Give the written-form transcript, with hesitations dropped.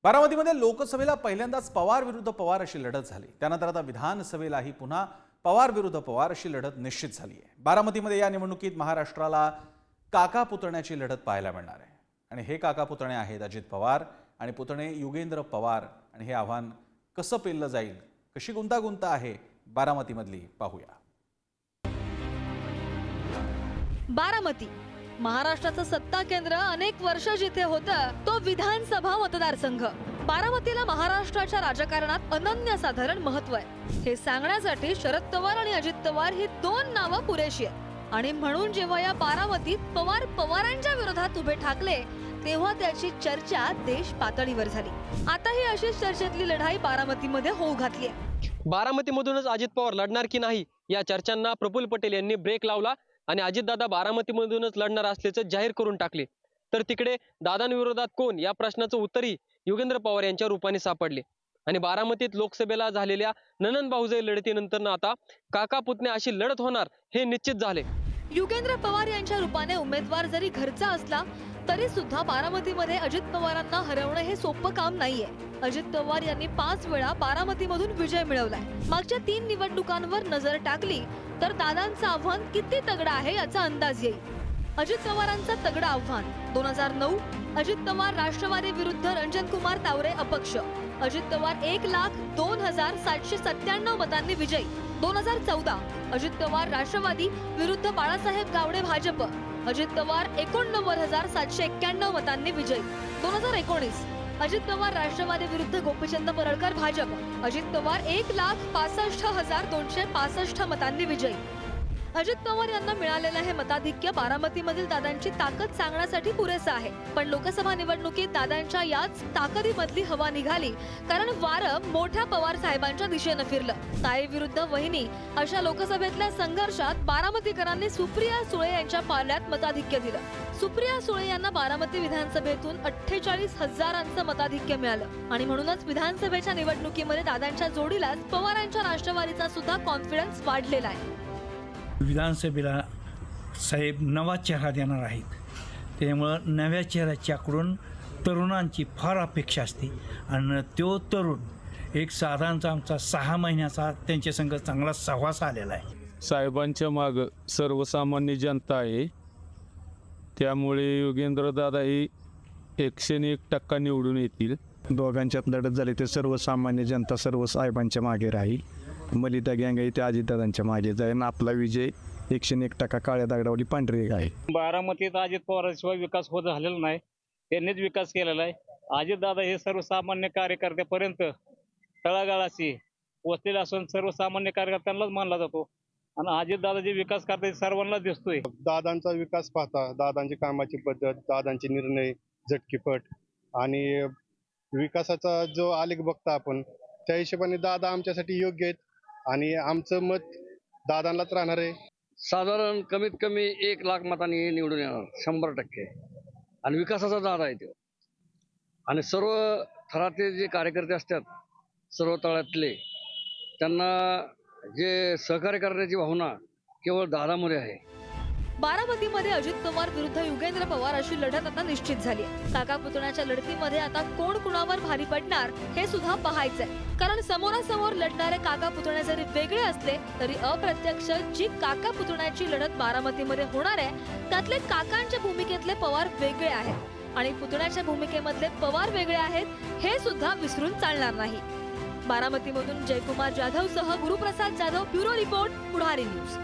बारामतीमध्ये लोकसभेला पहिल्यांदाच पवार विरुद्ध पवार अशी लढत झाली। त्यानंतर आता विधानसभेलाही पुन्हा पवार विरुद्ध पवार अशी लढत निश्चित झाली आहे। बारामतीमध्ये या निवडणुकीत महाराष्ट्राला काका पुतण्याची लढत पाहायला मिळणार आहे आणि हे काका पुतणे आहेत अजित पवार आणि पुतणे युगेंद्र पवार। आणि हे आव्हान कसं पेललं जाईल, कशी गुंतागुंत आहे बारामतीमधली पाहूया। बारामती महाराष्ट्राचं सत्ता केंद्र अनेक वर्ष जिथे होतं तो विधानसभा मतदारसंघ। बारामतीला महाराष्ट्राच्या राजकारणात अनन्यसाधारण महत्त्व आहे हे सांगण्यासाठी शरद पवार आणि अजित पवार ही दोन नावं पुरेशी आहेत। आणि म्हणून जेव्हा या बारामतीत पवार पवारांच्या विरोधात उभे ठाकले तेव्हा त्याची चर्चा देश पातळीवर झाली। आता ही अशीच चर्चेतली लढाई बारामतीमध्ये होऊ घातली आहे। बारामतीमधूनच अजित पवार लढणार की नाही या चर्चांना प्रफुल्ल पटेल यांनी ब्रेक लावला आणि अजितदादा बारामतीमधूनच लढणार असल्याचं जाहीर करून टाकले। तर तिकडे दादांविरोधात कोण या प्रश्नाचं उत्तरही युगेंद्र पवार यांच्या रूपाने सापडले। आणि बारामतीत लोकसभेला झालेल्या ननंद भाऊजाई लढतीनंतर आता काका पुतणे अशी लढत होणार हे निश्चित झाले। युगेंद्र पवार यांच्या रूपाने उमेदवार जरी घरचा असला तरी सुद्धा बारामतीमध्ये अजित पवारांना हरवणं हे सोपं काम नाहीये। अजित पवार यांनी 5 वेळा बारामतीमधून विजय मिळवलाय। मागच्या 3 निवडणुकांवर नजर टाकली तर दादांचं आव्हान किती तगडं आहे याचा अंदाज येईल। अजित पवारांचं तगडं आव्हान 2009 अजित पवार राष्ट्रवादी विरुद्ध रणजन कुमार तावरे अपक्ष। अजित पवार 1,02,797 मतांनी विजयी। 2014 अजित पवार राष्ट्रवादी विरुद्ध बाळासाहेब गावडे भाजप। अजित पवार 89,791 मतांनी विजयी। 2019 अजित पवार राष्ट्रवादी विरुद्ध गोपीचंद पडळकर भाजप। अजित पवार 1,65,265 मतांनी विजयी। अजित पवार यांना मिळालेलं हे मताधिक्य बारामतीमधील दादांची ताकद सांगण्यासाठी पुरेसं आहे। पण लोकसभा निवडणुकीत दादांच्या याच ताकदीमधली हवा निघाली कारण वारं मोठ्या पवार साहेबांच्या दिशेनं फिरलं। ताई विरुद्ध वहिनी अशा लोकसभेतल्या संघर्षात बारामतीकरांनी सुप्रिया सुळे यांच्या पारड्यात मताधिक्य दिलं। सुप्रिया सुळे यांना बारामती विधानसभेतून 48,000 मताधिक्य मिळालं आणि म्हणूनच विधानसभेच्या निवडणुकीमध्ये दादांच्या जोडीलाच पवारांच्या राष्ट्रवादीचा सुद्धा कॉन्फिडन्स वाढलेला आहे। विधानसभेला साहेब नवा चेहरा देणार आहेत, त्यामुळं नव्या चेहऱ्याच्याकडून तरुणांची फार अपेक्षा असते आणि तो तरुण एक साधारणचा आमचा 6 महिन्याचा त्यांच्या संग चांगला सहवास आलेला आहे। साहेबांच्या मागं सर्वसामान्य जनता आहे, त्यामुळे योगेंद्रदादा ही 101% निवडून येतील। दोघांच्यात लढत झाली तर सर्वसामान्य जनता सर्व साहेबांच्या मागे राहील। मलिदा गँग आहे ते अजितदादांच्या मागे जाईल। आपला विजय 101% काळ्या दगडावली पांढरी आहे। बारामतीत अजित पवारांशिवाय विकास होत झालेला नाही, त्यांनीच विकास केलेला आहे। अजितदादा हे सर्वसामान्य कार्यकर्त्यापर्यंत तळागाळाशी पोचलेले असून सर्वसामान्य कार्यकर्त्यांनाच मानला जातो आणि अजितदादा जे विकास करतात सर्वांना दिसतोय। दादांचा विकास पाहता, दादांची कामाची पद्धत, दादांचे निर्णय झटकीपट आणि विकासाचा जो आलेख बघता आपण त्या हिशोबाने दादा आमच्यासाठी योग्य आहेत आणि आमचं मत दादांनाच राहणार आहे। साधारण कमीत कमी 1 लाख मतांनी निवडून येणार 100%। आणि विकासाचा दादा आहे तो आणि सर्व थरातले जे कार्यकर्ते असतात सर्व तळातले त्यांना जे सहकार्य करण्याची भावना केवळ दादामध्ये आहे। बारामतीमध्ये अजित पवार विरुद्ध युगेंद्र पवार अशी लढत आता निश्चित झाली आहे। काका पुतण्याच्या लढतीमध्ये आता कोण कुणावर भारी पडणार हे सुद्धा पाहायचंय, कारण समोरासमोर लढणारे काका पुतणे जरी वेगळे असले तरी अप्रत्यक्ष जी काका पुतण्याची लढत बारामतीमध्ये होणार आहे त्यातले काकांच्या भूमिकेतले पवार वेगळे आहेत आणि पुतण्याच्या भूमिकेमधले पवार वेगळे आहेत हे सुद्धा विसरून चालणार नाही। बारामतीमधून जयकुमार जाधव सह गुरुप्रसाद जाधव, ब्युरो रिपोर्ट, पुढारी न्यूज।